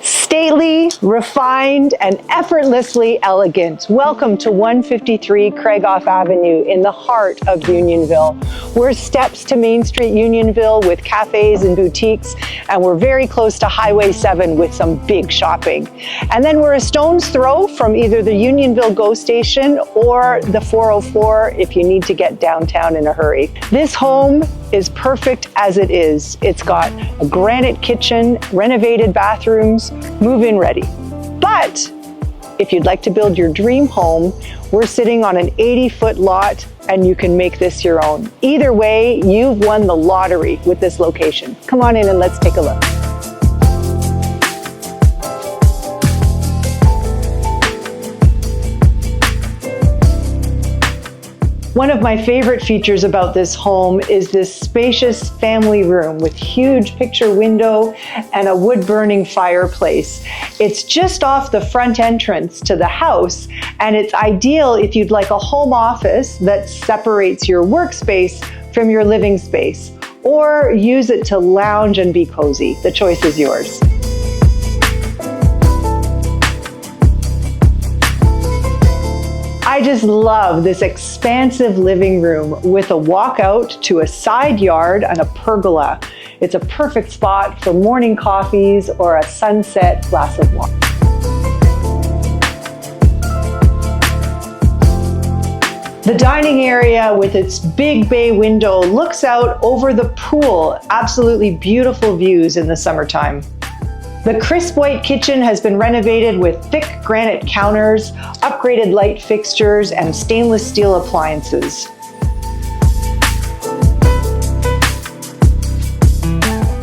Stately, refined, and effortlessly elegant. Welcome to 153 Krieghoff Avenue in the heart of Unionville. We're steps to Main Street Unionville with cafes and boutiques, and we're very close to Highway 7 with some big shopping. And then we're a stone's throw from either the Unionville GO station or the 404 if you need to get downtown in a hurry. This home is perfect as it is. It's got a granite kitchen, renovated bathrooms, move-in ready. But if you'd like to build your dream home, we're sitting on an 80-foot lot and you can make this your own. Either way, you've won the lottery with this location. Come on in and let's take a look. One of my favorite features about this home is this spacious family room with huge picture window and a wood-burning fireplace. It's just off the front entrance to the house, and it's ideal if you'd like a home office that separates your workspace from your living space, or use it to lounge and be cozy. The choice is yours. I just love this expansive living room with a walkout to a side yard and a pergola. It's a perfect spot for morning coffees or a sunset glass of wine. The dining area with its big bay window looks out over the pool. Absolutely beautiful views in the summertime. The crisp white kitchen has been renovated with thick granite counters, upgraded light fixtures, and stainless steel appliances.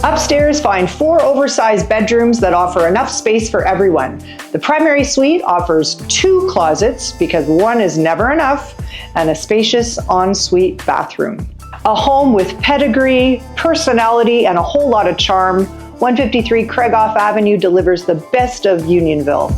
Upstairs, find 4 oversized bedrooms that offer enough space for everyone. The primary suite offers 2 closets because 1 is never enough, and a spacious ensuite bathroom. A home with pedigree, personality, and a whole lot of charm. 153 Krieghoff Avenue delivers the best of Unionville.